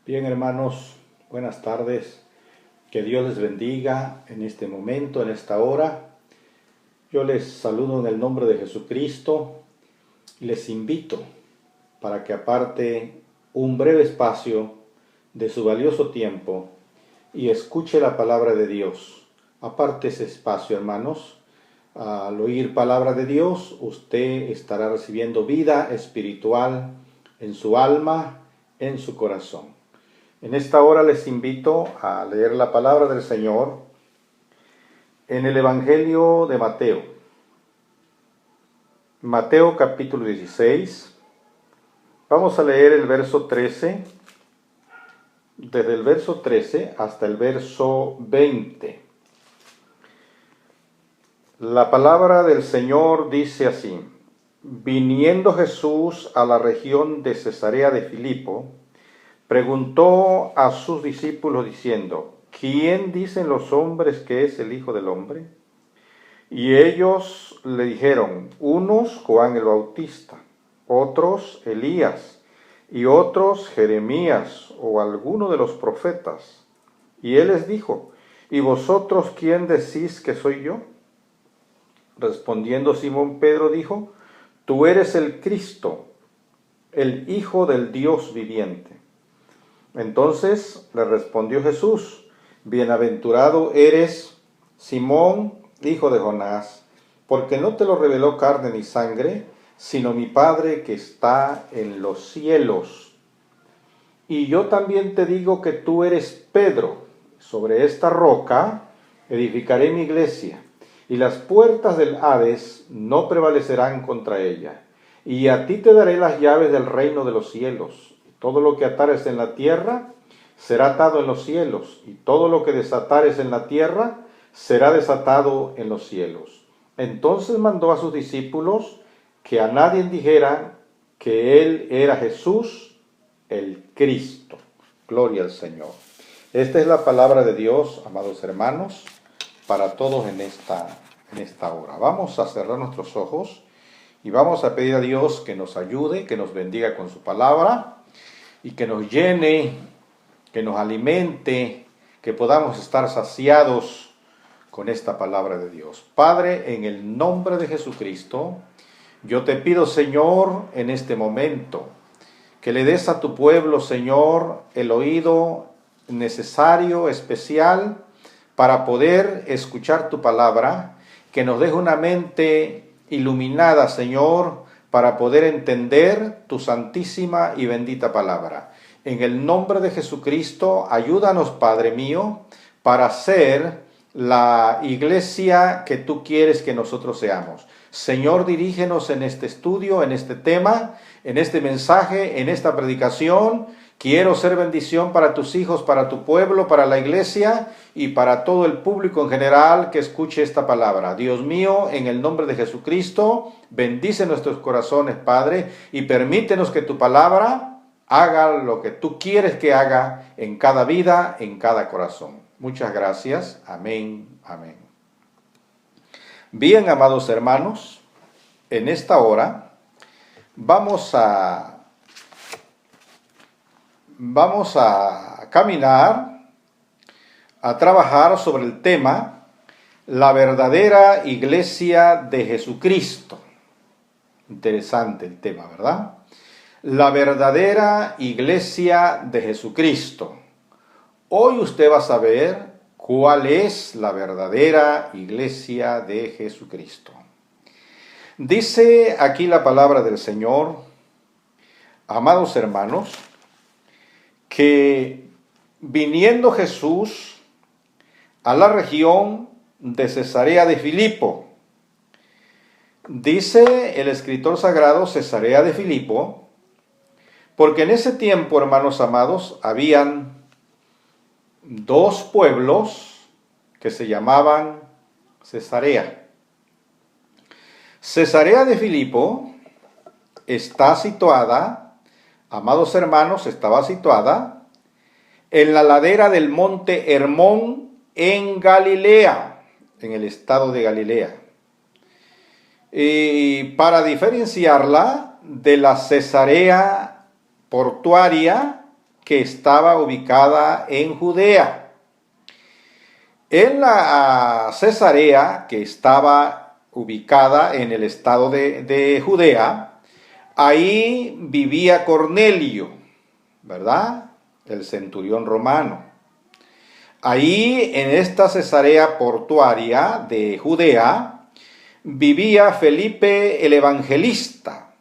Bien, hermanos, buenas tardes. Que Dios les bendiga en este momento, en esta hora. Yo les saludo en el nombre de Jesucristo y les invito para que aparte un breve espacio de su valioso tiempo y escuche la palabra de Dios. Aparte ese espacio, hermanos. Al oír palabra de Dios, usted estará recibiendo vida espiritual en su alma, en su corazón. En esta hora les invito a leer la palabra del Señor en el Evangelio de Mateo. Mateo capítulo 16. Vamos a leer el verso 13, desde el verso 13 hasta el verso 20. La palabra del Señor dice así: Viniendo Jesús a la región de Cesarea de Filipo, preguntó a sus discípulos diciendo: ¿Quién dicen los hombres que es el Hijo del Hombre? Y ellos le dijeron: unos Juan el Bautista, otros Elías, y otros Jeremías o alguno de los profetas. Y él les dijo: ¿Y vosotros quién decís que soy yo? Respondiendo Simón Pedro dijo: Tú eres el Cristo, el Hijo del Dios viviente. Entonces le respondió Jesús: Bienaventurado eres, Simón, hijo de Jonás, porque no te lo reveló carne ni sangre, sino mi Padre que está en los cielos. Y yo también te digo que tú eres Pedro, sobre esta roca edificaré mi iglesia, y las puertas del Hades no prevalecerán contra ella. Y a ti te daré las llaves del reino de los cielos. Todo lo que atares en la tierra será atado en los cielos, y todo lo que desatares en la tierra será desatado en los cielos. Entonces mandó a sus discípulos que a nadie dijeran que él era Jesús, el Cristo. Gloria al Señor. Esta es la palabra de Dios, amados hermanos, para todos en esta hora. Vamos a cerrar nuestros ojos y vamos a pedir a Dios que nos ayude, que nos bendiga con su palabra y que nos llene, que nos alimente, que podamos estar saciados con esta palabra de Dios. Padre, en el nombre de Jesucristo, yo te pido, Señor, en este momento, que le des a tu pueblo, Señor, el oído necesario, especial, para poder escuchar tu palabra, que nos deje una mente iluminada, Señor, para poder entender tu santísima y bendita palabra. En el nombre de Jesucristo, ayúdanos, Padre mío, para ser la iglesia que tú quieres que nosotros seamos. Señor, dirígenos en este estudio, en este tema, en este mensaje, en esta predicación. Quiero ser bendición para tus hijos, para tu pueblo, para la iglesia y para todo el público en general que escuche esta palabra. Dios mío, en el nombre de Jesucristo, bendice nuestros corazones, Padre, y permítenos que tu palabra haga lo que tú quieres que haga en cada vida, en cada corazón. Muchas gracias. Amén. Amén. Bien, amados hermanos, en esta hora vamos a caminar, a trabajar sobre el tema la verdadera iglesia de Jesucristo. Interesante el tema, ¿verdad? La verdadera iglesia de Jesucristo. Hoy usted va a saber cuál es la verdadera iglesia de Jesucristo. Dice aquí la palabra del Señor, amados hermanos, que viniendo Jesús a la región de Cesarea de Filipo, dice el escritor sagrado Cesarea de Filipo, porque en ese tiempo, hermanos amados, habían dos pueblos que se llamaban Cesarea. Cesarea de Filipo está situada, amados hermanos, estaba situada en la ladera del monte Hermón en Galilea, en el estado de Galilea. Y para diferenciarla de la Cesarea portuaria que estaba ubicada en Judea. En la Cesarea, que estaba ubicada en el estado de Judea, ahí vivía Cornelio, ¿verdad? El centurión romano. Ahí, en esta Cesarea portuaria de Judea, vivía Felipe el Evangelista.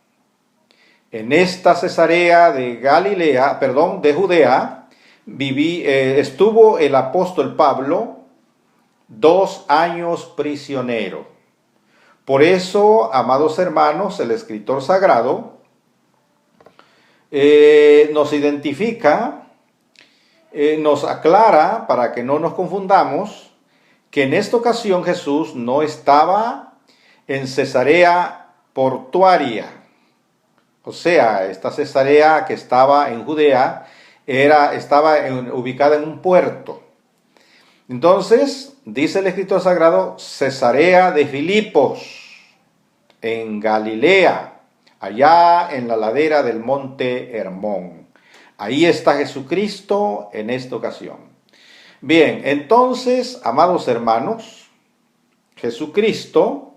En esta Cesarea de de Judea, estuvo el apóstol Pablo 2 años prisionero. Por eso, amados hermanos, el escritor sagrado nos identifica, nos aclara, para que no nos confundamos, que en esta ocasión Jesús no estaba en Cesarea portuaria. O sea, esta Cesarea que estaba en Judea estaba ubicada en un puerto. Entonces, dice el escritor sagrado, Cesarea de Filipos, en Galilea, allá en la ladera del monte Hermón. Ahí está Jesucristo en esta ocasión. Bien, entonces, amados hermanos, Jesucristo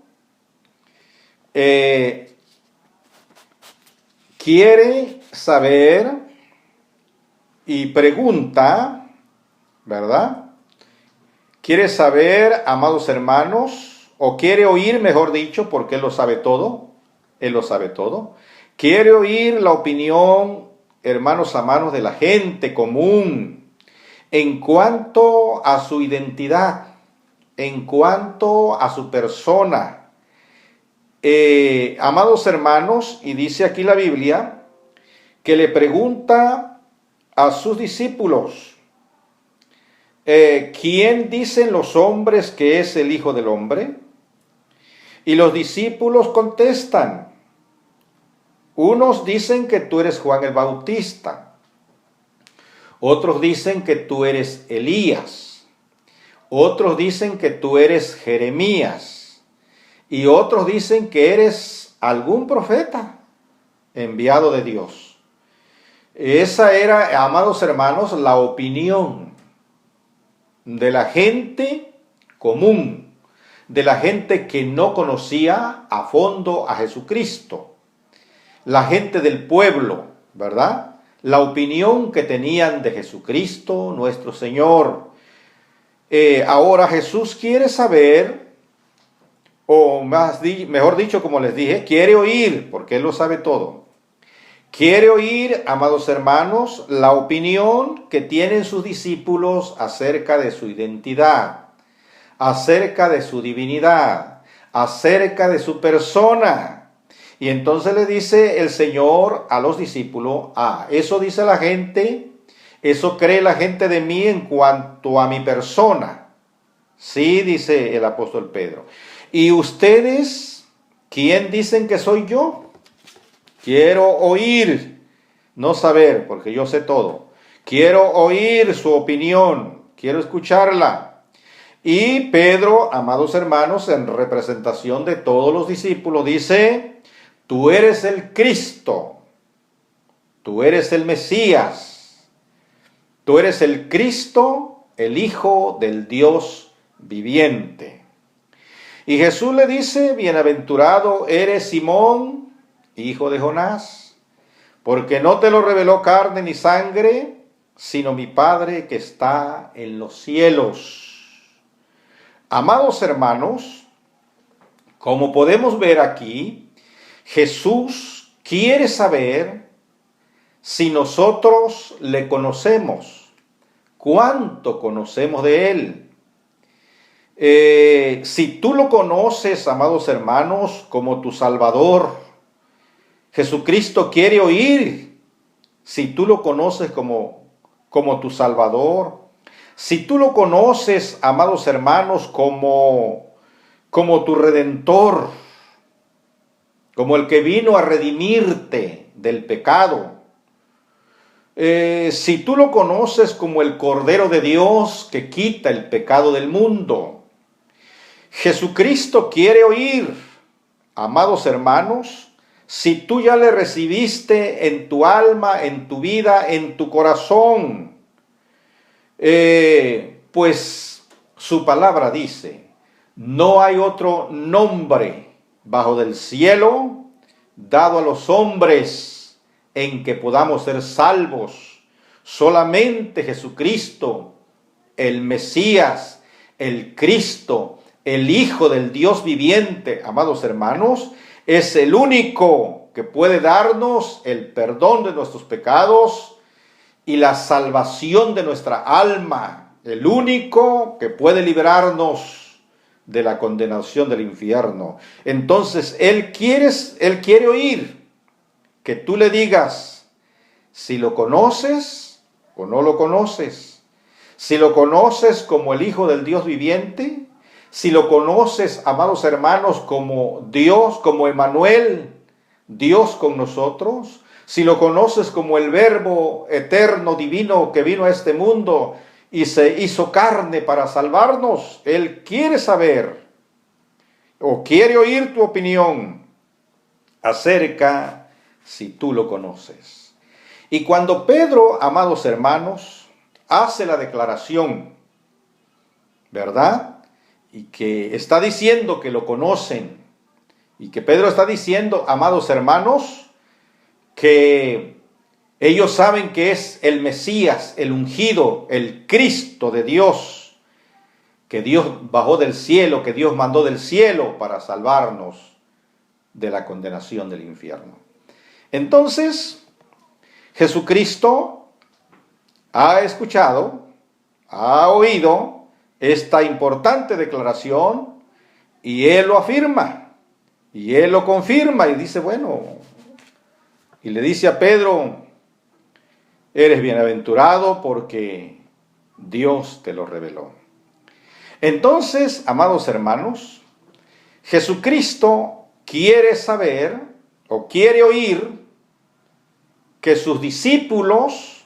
quiere saber y pregunta, ¿verdad? Quiere saber, amados hermanos, o quiere oír, mejor dicho, porque Él lo sabe todo. Él lo sabe todo. Quiere oír la opinión, hermanos amados, de la gente común en cuanto a su identidad, en cuanto a su persona. Amados hermanos, y dice aquí la Biblia, que le pregunta a sus discípulos, ¿quién dicen los hombres que es el Hijo del Hombre? Y los discípulos contestan, unos dicen que tú eres Juan el Bautista, otros dicen que tú eres Elías, otros dicen que tú eres Jeremías, y otros dicen que eres algún profeta enviado de Dios. Esa era, amados hermanos, la opinión de la gente común, de la gente que no conocía a fondo a Jesucristo, la gente del pueblo, ¿verdad? La opinión que tenían de Jesucristo, nuestro Señor. Ahora Jesús quiere saber, o mejor dicho, como les dije, quiere oír, porque Él lo sabe todo. Quiere oír, amados hermanos, la opinión que tienen sus discípulos acerca de su identidad, acerca de su divinidad, acerca de su persona. Y entonces le dice el Señor a los discípulos, eso dice la gente, eso cree la gente de mí en cuanto a mi persona. Sí, dice el apóstol Pedro. ¿Y ustedes, quién dicen que soy yo? Quiero oír, no saber, porque yo sé todo. Quiero oír su opinión, quiero escucharla. Y Pedro, amados hermanos, en representación de todos los discípulos, dice, tú eres el Cristo, tú eres el Mesías, tú eres el Cristo, el Hijo del Dios viviente. Y Jesús le dice, bienaventurado eres Simón, hijo de Jonás, porque no te lo reveló carne ni sangre, sino mi Padre que está en los cielos. Amados hermanos, como podemos ver aquí, Jesús quiere saber si nosotros le conocemos, cuánto conocemos de Él. Si tú lo conoces, amados hermanos, como tu Salvador, Jesucristo quiere oír. Si tú lo conoces como tu Salvador, si tú lo conoces, amados hermanos, como tu Redentor, como el que vino a redimirte del pecado, si tú lo conoces como el Cordero de Dios que quita el pecado del mundo, Jesucristo quiere oír, amados hermanos, si tú ya le recibiste en tu alma, en tu vida, en tu corazón, pues su palabra dice, no hay otro nombre bajo del cielo dado a los hombres en que podamos ser salvos. Solamente Jesucristo, el Mesías, el Cristo, el Hijo del Dios viviente, amados hermanos, es el único que puede darnos el perdón de nuestros pecados y la salvación de nuestra alma, el único que puede liberarnos de la condenación del infierno. Entonces, Él quiere oír que tú le digas si lo conoces o no lo conoces, si lo conoces como el Hijo del Dios viviente, si lo conoces, amados hermanos, como Dios, como Emmanuel, Dios con nosotros, si lo conoces como el Verbo eterno, divino, que vino a este mundo y se hizo carne para salvarnos. Él quiere saber o quiere oír tu opinión acerca si tú lo conoces. Y cuando Pedro, amados hermanos, hace la declaración, ¿verdad? Y que está diciendo que lo conocen, y que Pedro está diciendo, amados hermanos, que ellos saben que es el Mesías, el ungido, el Cristo de Dios, que Dios bajó del cielo, que Dios mandó del cielo para salvarnos de la condenación del infierno. Entonces, Jesucristo ha escuchado, ha oído esta importante declaración y Él lo afirma, y Él lo confirma y dice, bueno, y le dice a Pedro, eres bienaventurado porque Dios te lo reveló. Entonces, amados hermanos, Jesucristo quiere saber o quiere oír que sus discípulos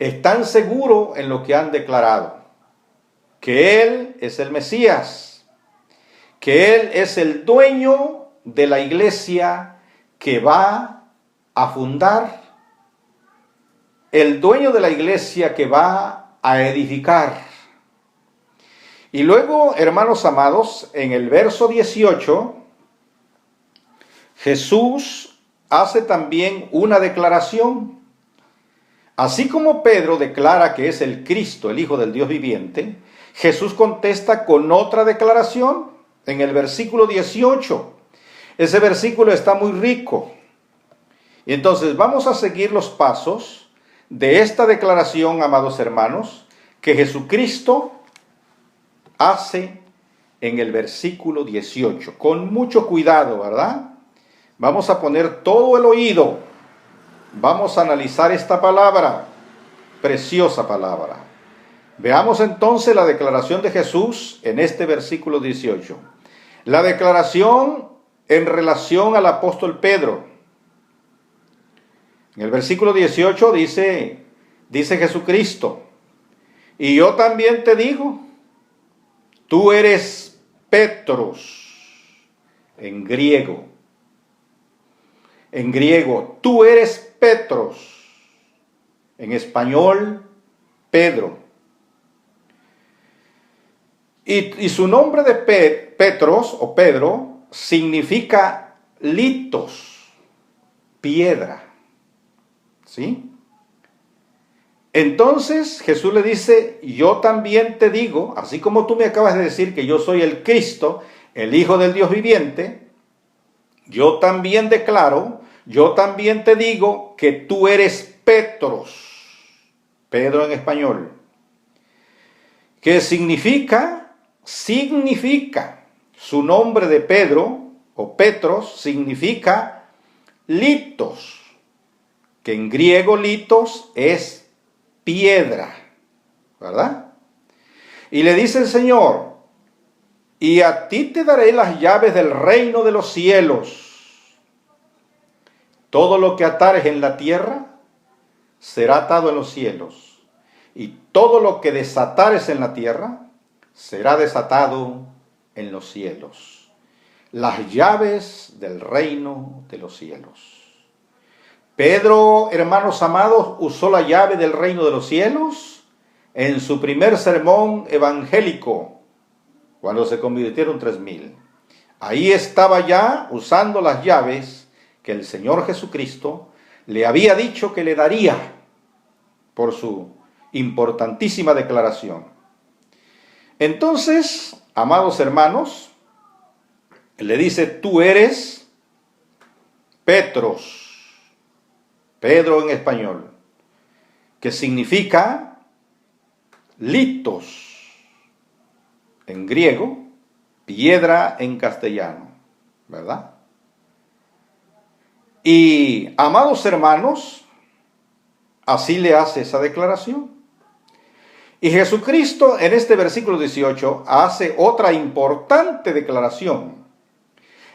están seguros en lo que han declarado, que Él es el Mesías, que Él es el dueño de la iglesia que va a fundar, el dueño de la iglesia que va a edificar. Y luego, hermanos amados, en el verso 18, Jesús hace también una declaración. Así como Pedro declara que es el Cristo, el Hijo del Dios viviente, Jesús contesta con otra declaración en el versículo 18. Ese versículo está muy rico. Y entonces vamos a seguir los pasos de esta declaración, amados hermanos, que Jesucristo hace en el versículo 18. Con mucho cuidado, ¿verdad? Vamos a poner todo el oído. Vamos a analizar esta palabra, preciosa palabra. Veamos entonces la declaración de Jesús en este versículo 18. La declaración en relación al apóstol Pedro. En el versículo 18 dice Jesucristo, y yo también te digo, tú eres Petros, en griego. En griego, tú eres Petros. En español, Pedro. Y su nombre de Petros o Pedro significa litos, piedra. ¿Sí? Entonces Jesús le dice, yo también te digo, así como tú me acabas de decir que yo soy el Cristo, el Hijo del Dios viviente, yo también declaro, yo también te digo que tú eres Petros, Pedro en español, que significa, su nombre de Pedro o Petros significa litos, que en griego litos es piedra, ¿verdad? Y le dice el Señor, y a ti te daré las llaves del reino de los cielos. Todo lo que atares en la tierra será atado en los cielos, y todo lo que desatares en la tierra será desatado en los cielos. las llaves del reino de los cielos. Pedro, hermanos amados, usó la llave del reino de los cielos en su primer sermón evangélico, cuando se convirtieron 3,000. Ahí estaba ya usando las llaves que el Señor Jesucristo le había dicho que le daría por su importantísima declaración. Entonces, amados hermanos, le dice: tú eres Petros, Pedro en español, que significa litos en griego, piedra en castellano, ¿verdad? Y, amados hermanos, así le hace esa declaración. Y Jesucristo en este versículo 18 hace otra importante declaración.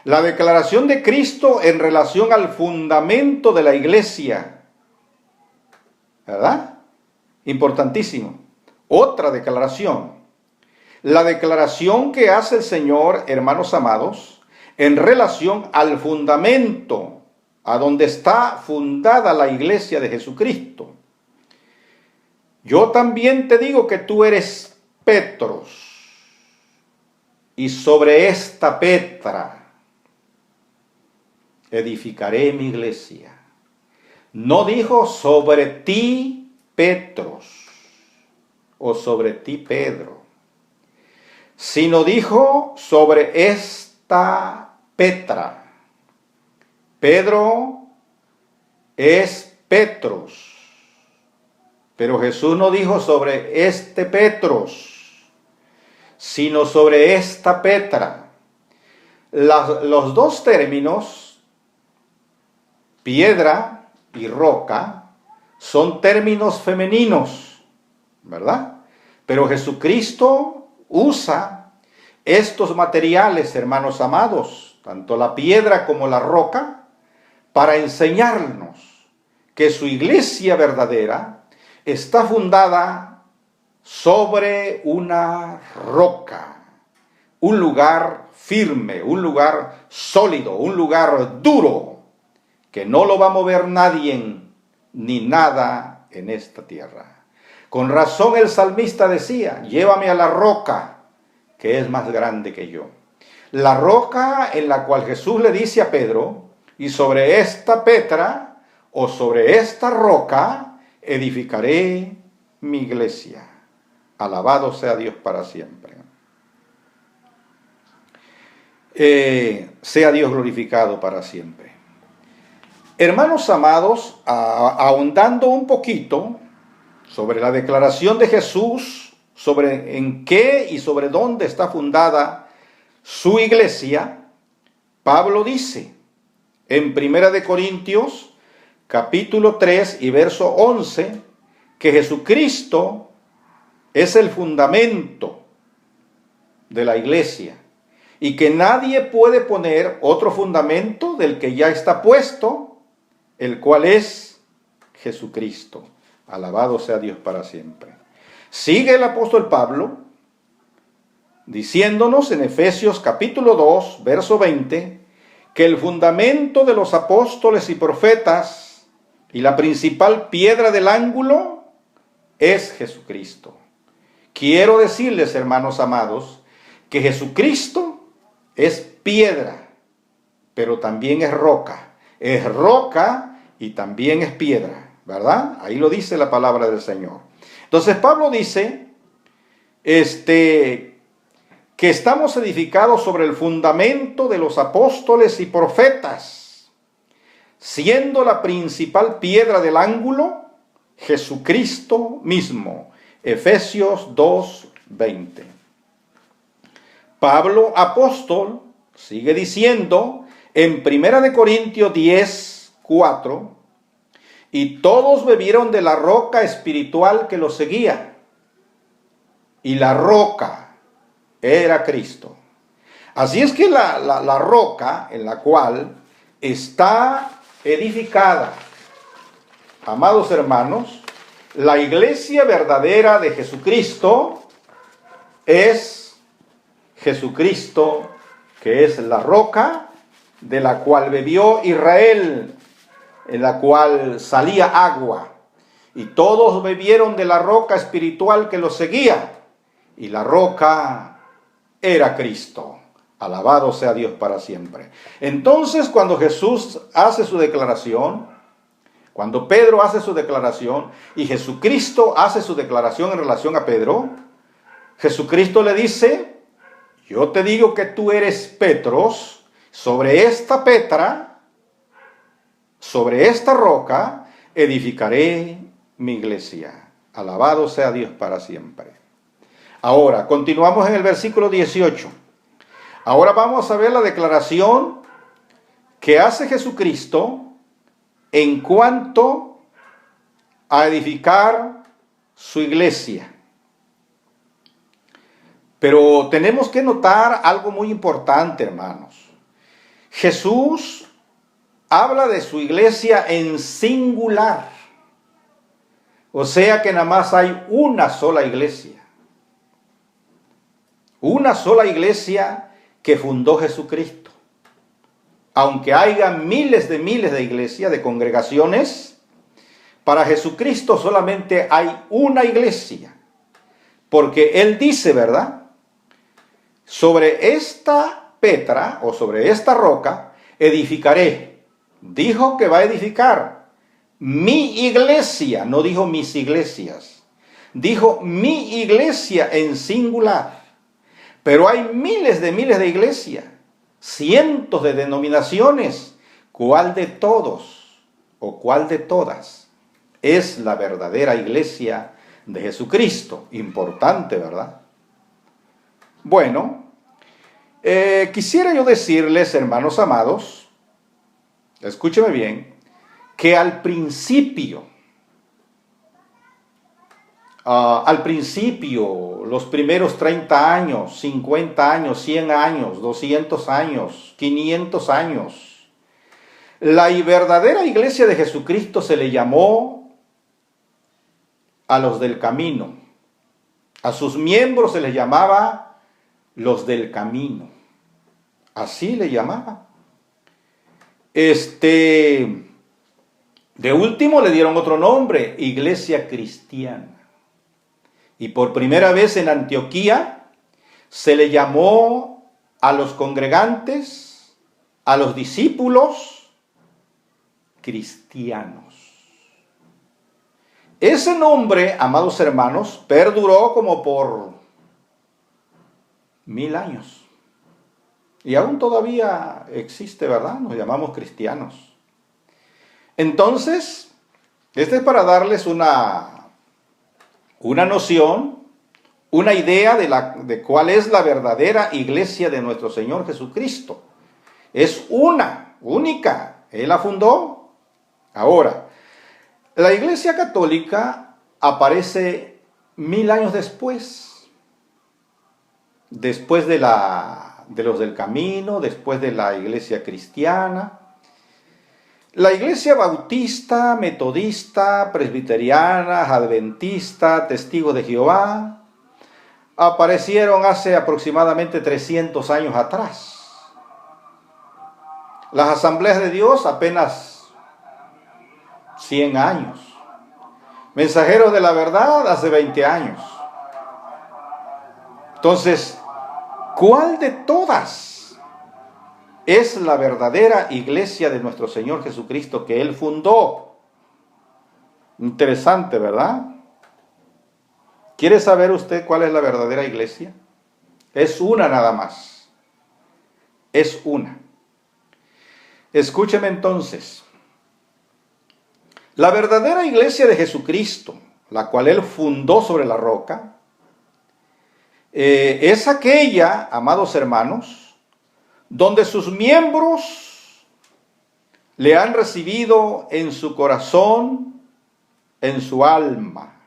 La declaración de Cristo en relación al fundamento de la iglesia, ¿verdad? Importantísimo. Otra declaración. La declaración que hace el Señor, hermanos amados, en relación al fundamento, a donde está fundada la iglesia de Jesucristo. Yo también te digo que tú eres Petros, y sobre esta Petra edificaré mi iglesia. No dijo sobre ti, Petros, o sobre ti, Pedro, sino dijo sobre esta Petra. Pedro es Petros, pero Jesús no dijo sobre este Petros, sino sobre esta Petra. Los dos términos, piedra y roca, son términos femeninos, ¿verdad? Pero Jesucristo usa estos materiales, hermanos amados, tanto la piedra como la roca, para enseñarnos que su iglesia verdadera está fundada sobre una roca, un lugar firme, un lugar sólido, un lugar duro, que no lo va a mover nadie ni nada en esta tierra. Con razón el salmista decía: llévame a la roca, que es más grande que yo. La roca en la cual Jesús le dice a Pedro: y sobre esta Petra, o sobre esta roca, edificaré mi iglesia. Alabado sea Dios para siempre. Sea Dios glorificado para siempre. Hermanos amados, ahondando un poquito sobre la declaración de Jesús, sobre en qué y sobre dónde está fundada su iglesia, Pablo dice en 1 Corintios capítulo 3 y verso 11, que Jesucristo es el fundamento de la iglesia y que nadie puede poner otro fundamento del que ya está puesto, el cual es Jesucristo. Alabado sea Dios para siempre. Sigue el apóstol Pablo diciéndonos en Efesios capítulo 2, verso 20, que el fundamento de los apóstoles y profetas y la principal piedra del ángulo es Jesucristo. Quiero decirles, hermanos amados, que Jesucristo es piedra, pero también es roca. Es roca y también es piedra, ¿verdad? Ahí lo dice la palabra del Señor. Entonces Pablo dice que estamos edificados sobre el fundamento de los apóstoles y profetas, siendo la principal piedra del ángulo Jesucristo mismo. Efesios 2:20. Pablo apóstol sigue diciendo en 1 Corintios 10:4, y todos bebieron de la roca espiritual que los seguía, y la roca era Cristo. Así es que la roca en la cual está edificada, amados hermanos, la iglesia verdadera de Jesucristo es Jesucristo que es la roca de la cual bebió Israel, en la cual salía agua. Y todos bebieron de la roca espiritual que los seguía. Y la roca era Cristo. Alabado sea Dios para siempre. Entonces, cuando Jesús hace su declaración, cuando Pedro hace su declaración y Jesucristo hace su declaración en relación a Pedro, Jesucristo le dice: yo te digo que tú eres Petros, sobre esta Petra, sobre esta roca, edificaré mi iglesia. Alabado sea Dios para siempre. Ahora, continuamos en el versículo 18. Ahora vamos a ver la declaración que hace Jesucristo en cuanto a edificar su iglesia. Pero tenemos que notar algo muy importante, hermanos. Jesús habla de su iglesia en singular. O sea que nada más hay una sola iglesia. Una sola iglesia que fundó Jesucristo. Aunque haya miles de iglesias, de congregaciones, para Jesucristo solamente hay una iglesia. Porque Él dice, ¿verdad? Sobre esta Petra, o sobre esta roca, edificaré. Dijo que va a edificar mi iglesia, no dijo mis iglesias. Dijo mi iglesia en singular. Pero hay miles de iglesias, cientos de denominaciones. ¿Cuál de todos o cuál de todas es la verdadera iglesia de Jesucristo? Importante, ¿verdad? Bueno, quisiera yo decirles, hermanos amados, escúcheme bien, que al principio, los primeros 30 años, 50 años, 100 años, 200 años, 500 años, la verdadera iglesia de Jesucristo se le llamó a los del camino. A sus miembros se les llamaba los del camino. Así le llamaba. De último le dieron otro nombre, Iglesia Cristiana. Y por primera vez en Antioquía se le llamó a los congregantes, a los discípulos, cristianos. Ese nombre, amados hermanos, perduró como por 1000 años. Y aún todavía existe, ¿verdad? Nos llamamos cristianos. Entonces, este es para darles una noción, una idea de cuál es la verdadera iglesia de nuestro Señor Jesucristo. Es una, única. Él la fundó. Ahora, la iglesia católica aparece 1000 años después de los del camino, después de la iglesia cristiana. La iglesia bautista, metodista, presbiteriana, adventista, testigos de Jehová, aparecieron hace aproximadamente 300 años atrás. Las asambleas de Dios apenas 100 años. Mensajeros de la verdad hace 20 años. Entonces, ¿cuál de todas es la verdadera iglesia de nuestro Señor Jesucristo que Él fundó? Interesante, ¿verdad? ¿Quiere saber usted cuál es la verdadera iglesia? Es una nada más. Es una. Escúcheme entonces. La verdadera iglesia de Jesucristo, la cual Él fundó sobre la roca, es aquella, amados hermanos, donde sus miembros le han recibido en su corazón, en su alma.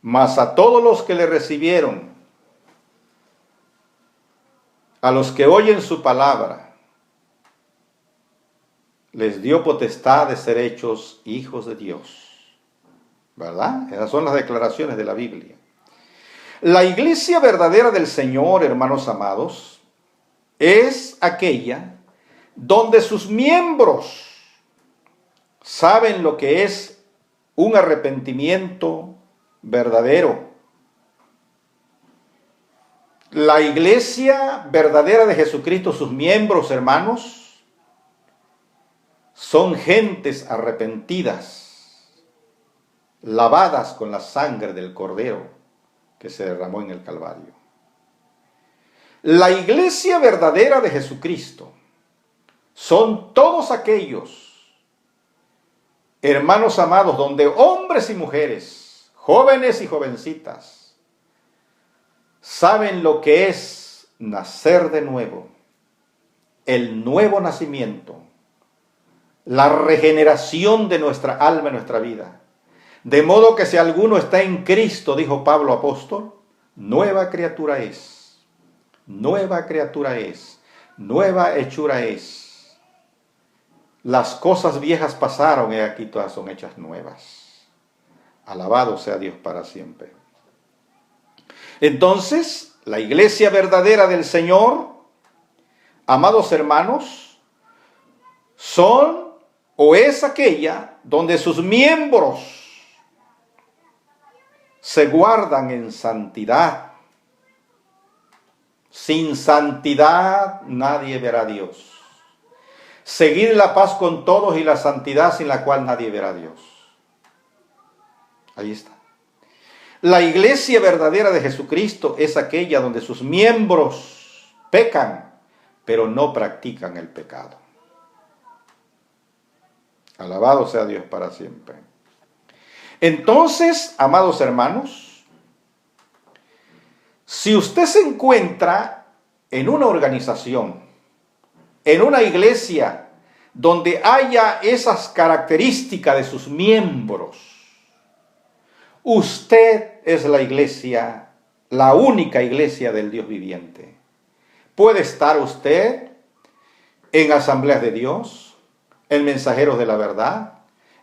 Mas a todos los que le recibieron, a los que oyen su palabra, les dio potestad de ser hechos hijos de Dios. ¿Verdad? Esas son las declaraciones de la Biblia. La iglesia verdadera del Señor, hermanos amados, es aquella donde sus miembros saben lo que es un arrepentimiento verdadero. La iglesia verdadera de Jesucristo, sus miembros, hermanos, son gentes arrepentidas, lavadas con la sangre del Cordero que se derramó en el Calvario. La iglesia verdadera de Jesucristo son todos aquellos, hermanos amados, donde hombres y mujeres, jóvenes y jovencitas, saben lo que es nacer de nuevo, el nuevo nacimiento, la regeneración de nuestra alma y nuestra vida. De modo que si alguno está en Cristo, dijo Pablo apóstol, nueva criatura es, nueva criatura es, nueva hechura es. Las cosas viejas pasaron y aquí todas son hechas nuevas. Alabado sea Dios para siempre. Entonces, la iglesia verdadera del Señor, amados hermanos, son o es aquella donde sus miembros se guardan en santidad. Sin santidad nadie verá a Dios. Seguid la paz con todos y la santidad sin la cual nadie verá a Dios. Ahí está. La iglesia verdadera de Jesucristo es aquella donde sus miembros pecan, pero no practican el pecado. Alabado sea Dios para siempre. Entonces, amados hermanos, si usted se encuentra en una organización, en una iglesia donde haya esas características de sus miembros, usted es la iglesia, la única iglesia del Dios viviente. Puede estar usted en Asambleas de Dios, en Mensajeros de la Verdad,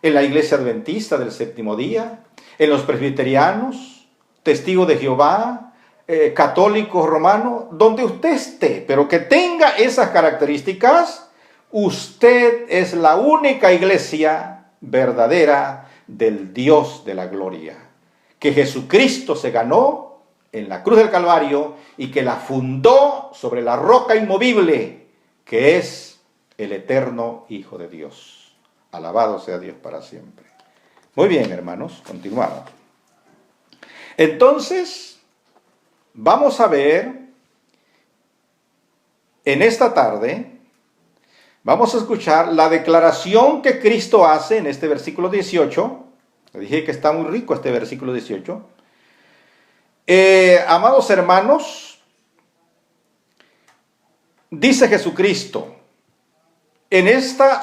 en la Iglesia Adventista del Séptimo Día, en los presbiterianos, Testigos de Jehová, católicos romanos, donde usted esté, pero que tenga esas características, usted es la única iglesia verdadera del Dios de la gloria, que Jesucristo se ganó en la cruz del Calvario y que la fundó sobre la roca inmovible, que es el eterno Hijo de Dios. Alabado sea Dios para siempre. Muy bien, hermanos, continuamos. Entonces, vamos a ver en esta tarde, vamos a escuchar la declaración que Cristo hace en este versículo 18. Le dije que está muy rico este versículo 18. Amados hermanos, dice Jesucristo,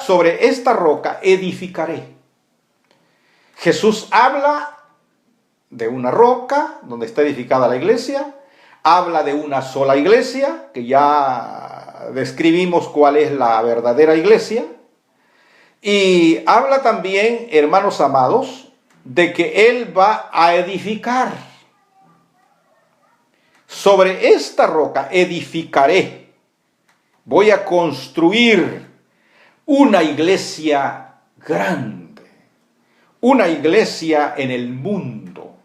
sobre esta roca edificaré. Jesús habla de una roca donde está edificada la iglesia, habla de una sola iglesia, que ya describimos cuál es la verdadera iglesia, y habla también, hermanos amados, de que Él va a edificar. Sobre esta roca edificaré, voy a construir una iglesia grande, una iglesia en el mundo,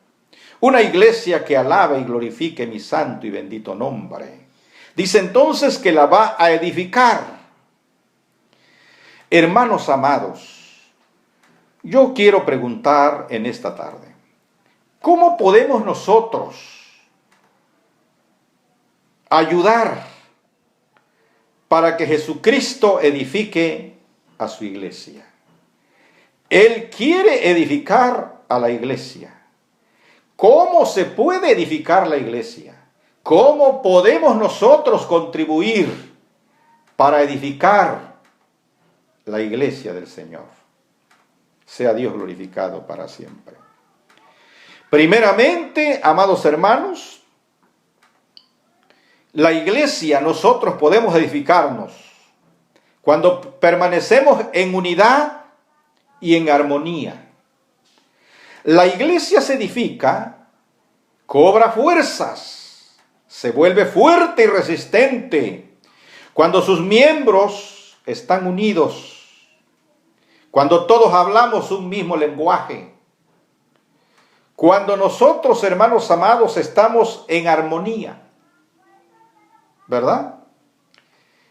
una iglesia que alabe y glorifique mi santo y bendito nombre. Dice entonces que la va a edificar. Hermanos amados, yo quiero preguntar en esta tarde, ¿cómo podemos nosotros ayudar para que Jesucristo edifique a su iglesia? Él quiere edificar a la iglesia. ¿Cómo se puede edificar la iglesia? ¿Cómo podemos nosotros contribuir para edificar la iglesia del Señor? Sea Dios glorificado para siempre. Primeramente, amados hermanos, la iglesia, nosotros podemos edificarnos cuando permanecemos en unidad y en armonía. La iglesia se edifica cobra fuerzas, se vuelve fuerte y resistente cuando sus miembros están unidos, cuando todos hablamos un mismo lenguaje, cuando nosotros, hermanos amados, estamos en armonía, ¿verdad?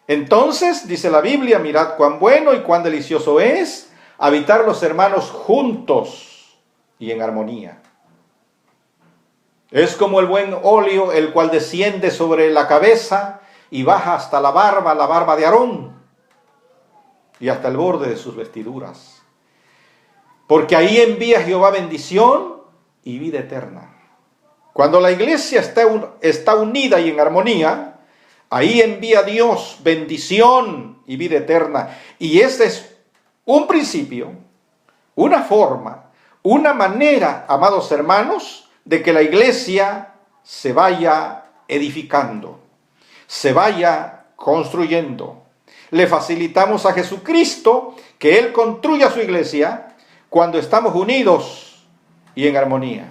Entonces, dice la Biblia, mirad cuán bueno y cuán delicioso es habitar los hermanos juntos y en armonía. Es como el buen óleo, el cual desciende sobre la cabeza y baja hasta la barba de Aarón, y hasta el borde de sus vestiduras. Porque ahí envía Jehová bendición y vida eterna. Cuando la iglesia está unida y en armonía, ahí envía Dios bendición y vida eterna. Y ese es un principio, una forma, una manera, amados hermanos, de que la iglesia se vaya edificando, se vaya construyendo. Le facilitamos a Jesucristo que Él construya su iglesia cuando estamos unidos y en armonía.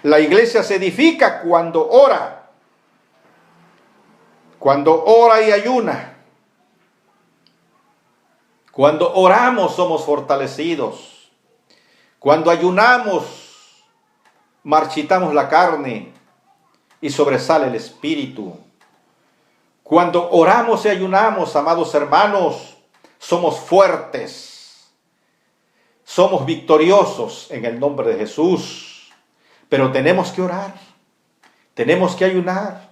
La iglesia se edifica cuando ora y ayuna. Cuando oramos somos fortalecidos. Cuando ayunamos marchitamos la carne y sobresale el espíritu. Cuando oramos y ayunamos, amados hermanos, somos fuertes, somos victoriosos en el nombre de Jesús. Pero tenemos que orar, tenemos que ayunar,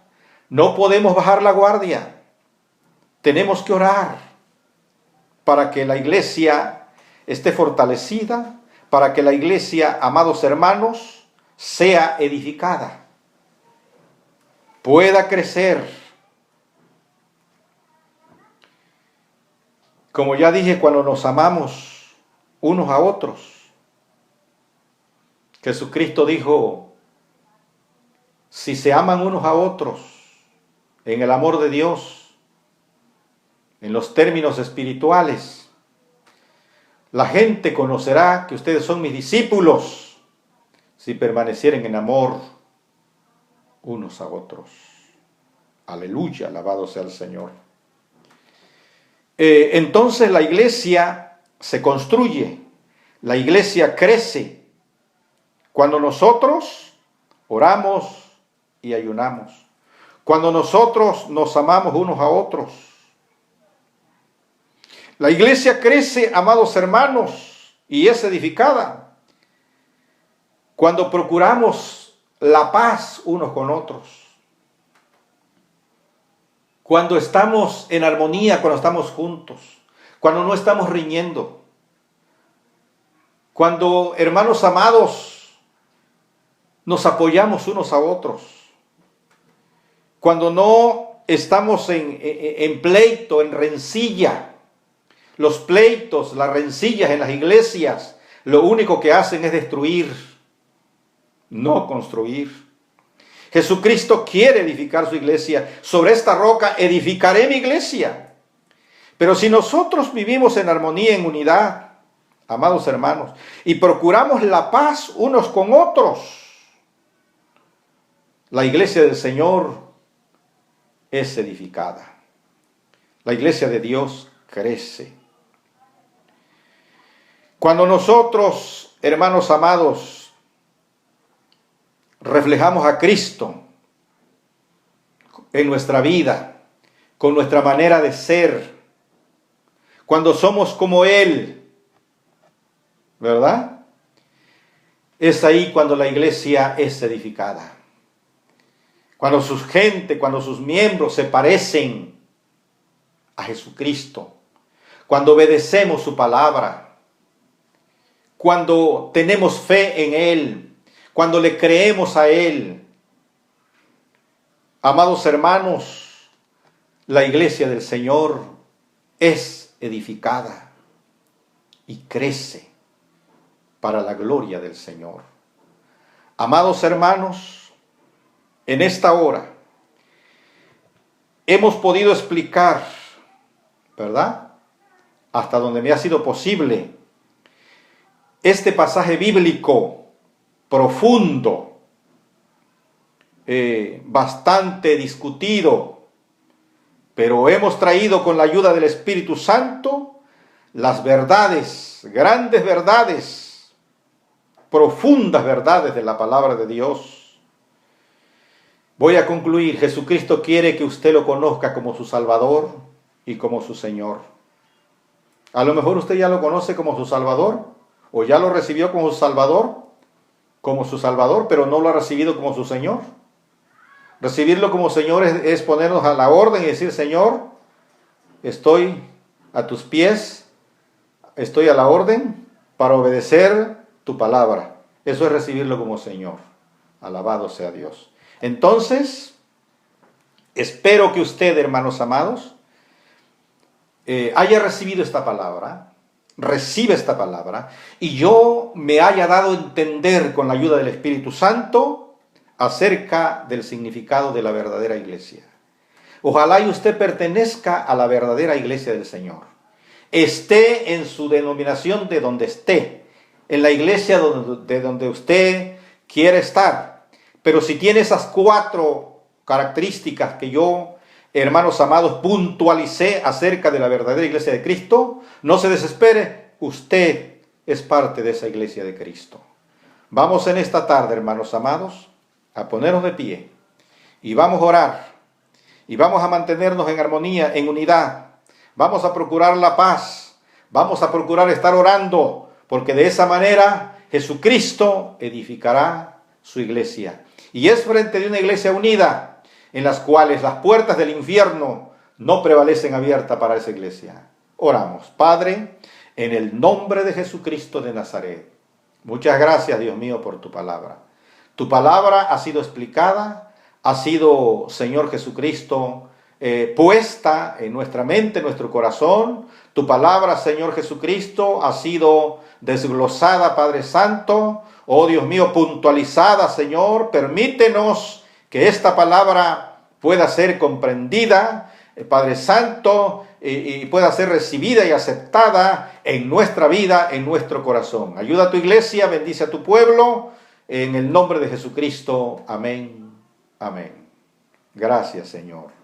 no podemos bajar la guardia, tenemos que orar para que la iglesia esté fortalecida, para que la iglesia, amados hermanos, sea edificada, pueda crecer. Como ya dije, cuando nos amamos unos a otros, Jesucristo dijo, si se aman unos a otros en el amor de Dios, en los términos espirituales, la gente conocerá que ustedes son mis discípulos si permanecieren en amor unos a otros. Aleluya, alabado sea el Señor. Entonces la iglesia se construye, la iglesia crece cuando nosotros oramos y ayunamos, cuando nosotros nos amamos unos a otros. La iglesia crece, amados hermanos, y es edificada cuando procuramos la paz unos con otros, cuando estamos en armonía, cuando estamos juntos, cuando no estamos riñendo, cuando, hermanos amados, nos apoyamos unos a otros, cuando no estamos en pleito, en rencilla. Los pleitos, las rencillas en las iglesias, lo único que hacen es destruir, no construir. Jesucristo quiere edificar su iglesia. Sobre esta roca edificaré mi iglesia. Pero si nosotros vivimos en armonía, en unidad, amados hermanos, y procuramos la paz unos con otros, la iglesia del Señor es edificada. La iglesia de Dios crece. Cuando nosotros, hermanos amados, reflejamos a Cristo en nuestra vida, con nuestra manera de ser, cuando somos como Él, ¿verdad? Es ahí cuando la iglesia es edificada. Cuando su gente, cuando sus miembros se parecen a Jesucristo, cuando obedecemos su palabra, cuando tenemos fe en Él, cuando le creemos a Él. Amados hermanos, la iglesia del Señor es edificada y crece para la gloria del Señor. Amados hermanos, en esta hora hemos podido explicar, ¿verdad?, hasta donde me ha sido posible, este pasaje bíblico profundo bastante discutido, pero hemos traído con la ayuda del Espíritu Santo las verdades, grandes verdades, profundas verdades de la palabra de Dios. Voy a concluir. Jesucristo quiere que usted lo conozca como su Salvador y como su Señor. A lo mejor usted ya lo conoce como su Salvador, o ya lo recibió como su Salvador, pero no lo ha recibido como su Señor. Recibirlo como Señor es ponernos a la orden y decir: Señor, estoy a tus pies, estoy a la orden para obedecer tu palabra. Eso es recibirlo como Señor. Alabado sea Dios. Entonces, espero que usted, hermanos amados, haya recibido esta palabra, recibe esta palabra, y yo me haya dado a entender con la ayuda del Espíritu Santo acerca del significado de la verdadera iglesia. Ojalá y usted pertenezca a la verdadera iglesia del Señor. Esté en su denominación de donde esté, en la iglesia de donde usted quiere estar. Pero si tiene esas 4 características que yo, hermanos amados, puntualicé acerca de la verdadera iglesia de Cristo, no se desespere, usted es parte de esa iglesia de Cristo. Vamos en esta tarde, hermanos amados, a ponernos de pie y vamos a orar y vamos a mantenernos en armonía, en unidad. Vamos a procurar la paz, vamos a procurar estar orando, porque de esa manera Jesucristo edificará su iglesia. Y es frente de una iglesia unida, en las cuales las puertas del infierno no prevalecen abiertas para esa iglesia. Oramos. Padre, en el nombre de Jesucristo de Nazaret, muchas gracias, Dios mío, por tu palabra. Tu palabra ha sido explicada, ha sido, Señor Jesucristo, puesta en nuestra mente, en nuestro corazón. Tu palabra, Señor Jesucristo, ha sido desglosada, Padre Santo. Oh Dios mío, puntualizada, Señor. Permítenos que esta palabra pueda ser comprendida, Padre Santo, y pueda ser recibida y aceptada en nuestra vida, en nuestro corazón. Ayuda a tu iglesia, bendice a tu pueblo, en el nombre de Jesucristo. Amén. Amén. Gracias, Señor.